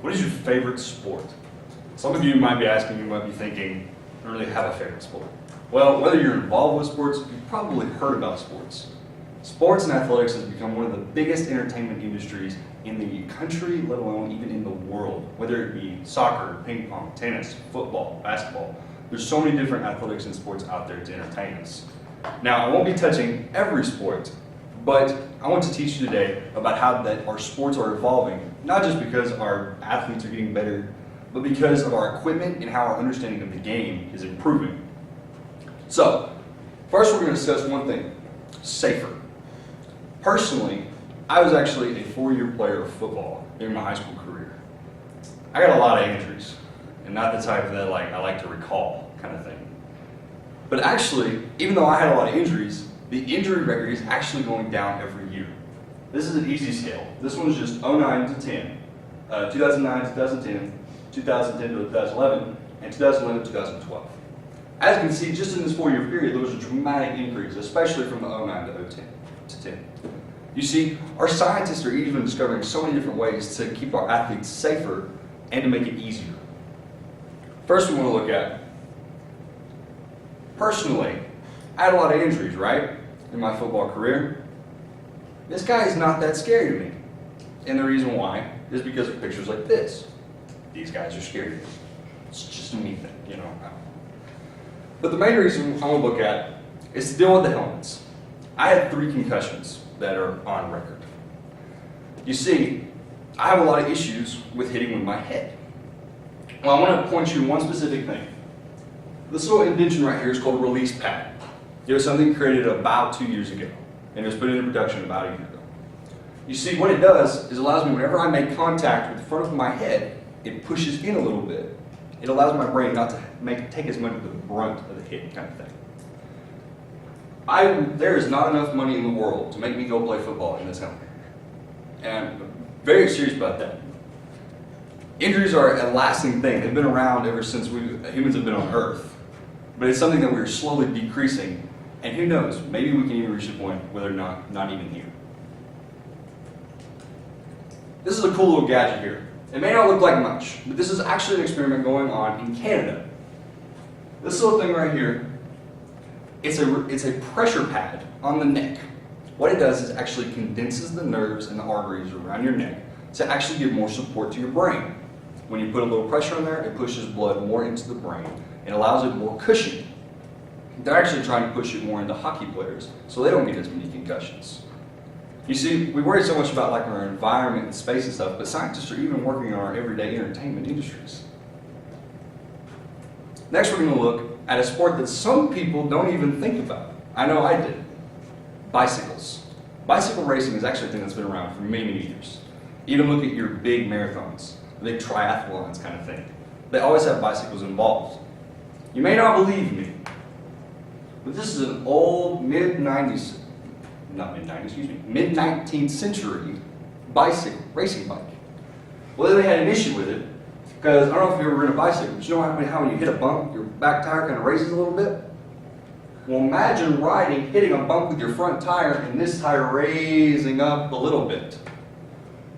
What is your favorite sport? Some of you might be asking, you might be thinking, I don't really have a favorite sport. Well, whether you're involved with sports, you've probably heard about sports. Sports and athletics has become one of the biggest entertainment industries in the country, let alone even in the world. Whether it be soccer, ping pong, tennis, football, basketball, there's so many different athletics and sports out there to entertain us. Now, I won't be touching every sport, but I want to teach you today about how that our sports are evolving, not just because our athletes are getting better, but because of our equipment and how our understanding of the game is improving. So, first we're going to discuss one thing, safer. Personally, I was actually a 4-year player of football during my high school career. I got a lot of injuries, and not the type that I like to recall kind of thing. But actually, even though I had a lot of injuries, the injury record is actually going down every year. This is an easy scale. This one's just 09 to 10, 2009 to 2010, 2010 to 2011, and 2011 to 2012. As you can see, just in this 4-year period, there was a dramatic increase, especially from the 09 to 10. You see, our scientists are even discovering so many different ways to keep our athletes safer and to make it easier. First, we want to look at, personally, I had a lot of injuries, right, in my football career. This guy is not that scary to me. And the reason why is because of pictures like this. These guys are scary to me. It's just a me thing, you know. But the main reason I want to look at is to deal with the helmets. I had 3 concussions that are on record. You see, I have a lot of issues with hitting with my head. Well, I want to point you to one specific thing. This little indentation right here is called a release pad. It was something created about 2 years ago, and it was put into production about a year ago. You see, what it does is allows me, whenever I make contact with the front of my head, it pushes in a little bit. It allows my brain not to take as much of the brunt of the hit kind of thing. There is not enough money in the world to make me go play football in this helmet. And I'm very serious about that. Injuries are a lasting thing. They've been around ever since humans have been on Earth. But it's something that we're slowly decreasing. And who knows, maybe we can even reach a point where they're not even here. This is a cool little gadget here. It may not look like much, but this is actually an experiment going on in Canada. This little thing right here, it's a pressure pad on the neck. What it does is actually condenses the nerves and the arteries around your neck to actually give more support to your brain. When you put a little pressure on there, it pushes blood more into the brain and allows it more cushioning. They're actually trying to push it more into hockey players so they don't get as many concussions. You see, we worry so much about our environment and space and stuff, but scientists are even working on our everyday entertainment industries. Next, we're going to look at a sport that some people don't even think about. I know I did. Bicycles. Bicycle racing is actually a thing that's been around for many, many years. Even look at your big marathons, big triathlons kind of thing. They always have bicycles involved. You may not believe me, but this is an old mid-19th century bicycle, racing bike. Well, they had an issue with it, because I don't know if you've ever ridden a bicycle, but you know how when you hit a bump, your back tire kind of raises a little bit? Well, imagine hitting a bump with your front tire and this tire raising up a little bit.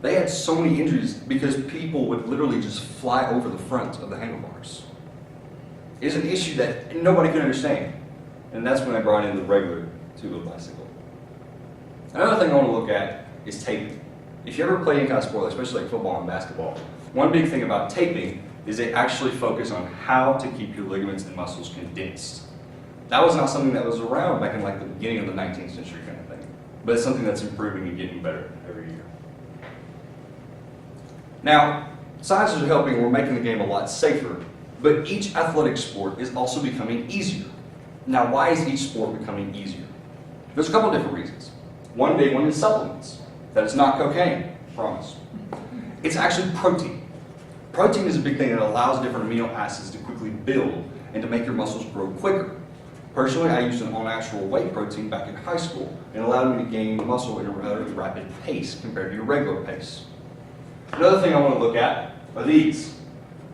They had so many injuries because people would literally just fly over the front of the handlebars. It's an issue that nobody could understand. And that's when I brought in the regular two-wheel bicycle. Another thing I want to look at is taping. If you ever play any kind of sport, especially like football and basketball, one big thing about taping is they actually focus on how to keep your ligaments and muscles condensed. That was not something that was around back in the beginning of the 19th century kind of thing, but it's something that's improving and getting better every year. Now, scientists are helping, we're making the game a lot safer, but each athletic sport is also becoming easier. Now, why is each sport becoming easier? There's a couple different reasons. One big one is supplements. That it's not cocaine, promise. It's actually protein. Protein is a big thing that allows different amino acids to quickly build and to make your muscles grow quicker. Personally, I used an all-natural whey protein back in high school and allowed me to gain muscle at a relatively rapid pace compared to your regular pace. Another thing I want to look at are these.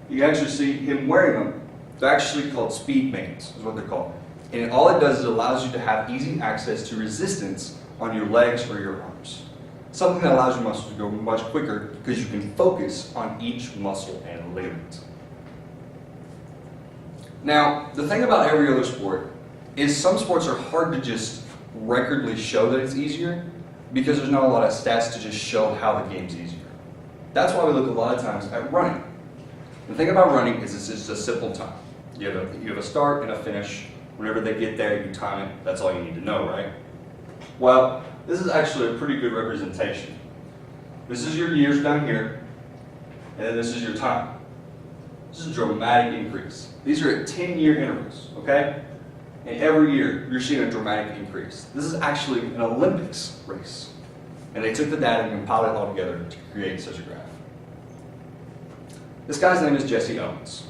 You can actually see him wearing them. They're actually called speed bands, is what they're called. And all it does is it allows you to have easy access to resistance on your legs or your arms. something that allows your muscles to grow much quicker because you can focus on each muscle and ligament. Now, the thing about every other sport is some sports are hard to just recordly show that it's easier because there's not a lot of stats to just show how the game's easier. That's why we look a lot of times at running. The thing about running is it's just a simple time. You have a start and a finish. Whenever they get there, you time it. That's all you need to know, right? Well, this is actually a pretty good representation. This is your years down here, and then this is your time. This is a dramatic increase. These are at 10-year intervals, okay? And every year, you're seeing a dramatic increase. This is actually an Olympics race. And they took the data and compiled it all together to create such a graph. This guy's name is Jesse Owens.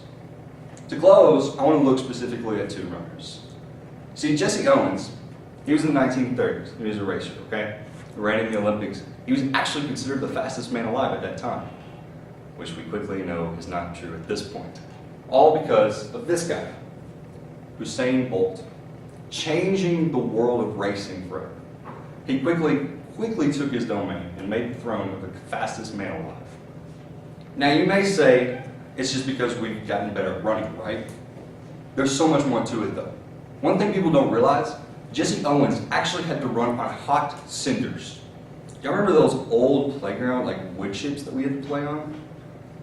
To close, I want to look specifically at two runners. See, Jesse Owens, he was in the 1930s. He was a racer, okay? He ran in the Olympics. He was actually considered the fastest man alive at that time, which we quickly know is not true at this point. All because of this guy, Usain Bolt, changing the world of racing forever. He quickly took his domain and made the throne of the fastest man alive. Now you may say, it's just because we've gotten better at running, right? There's so much more to it though. One thing people don't realize, Jesse Owens actually had to run on hot cinders. Y'all remember those old playground wood chips that we had to play on?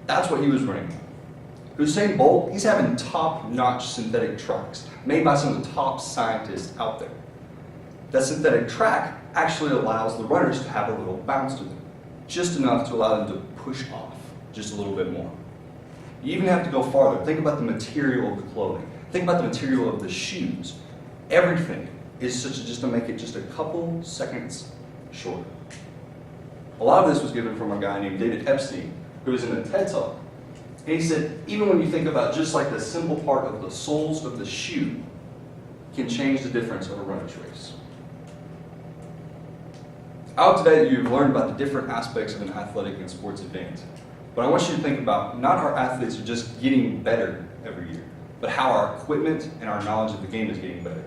That's what he was running on. Usain Bolt, he's having top-notch synthetic tracks made by some of the top scientists out there. That synthetic track actually allows the runners to have a little bounce to them, just enough to allow them to push off just a little bit more. You even have to go farther. Think about the material of the clothing. Think about the material of the shoes. Everything is just to make it just a couple seconds shorter. A lot of this was given from a guy named David Epstein, who was in a TED Talk. And he said, even when you think about just the simple part of the soles of the shoe can change the difference of a runner's race. I hope today that you've learned about the different aspects of an athletic and sports event. But I want you to think about not our athletes are just getting better every year, but how our equipment and our knowledge of the game is getting better.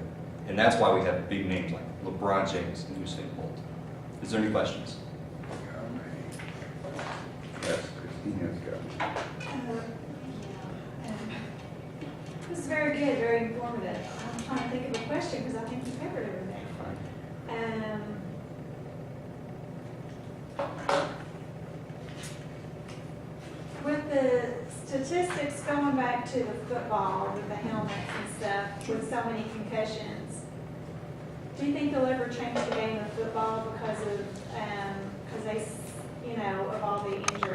And that's why we have big names like LeBron James and Usain Bolt. Is there any questions? Yes, Christina's got it. This is very good, very informative. I'm trying to think of a question because I think you covered everything. With the statistics going back to the football with the helmets and stuff, with so many concussions, do you think they'll ever change the game of football because of they, of all the injuries?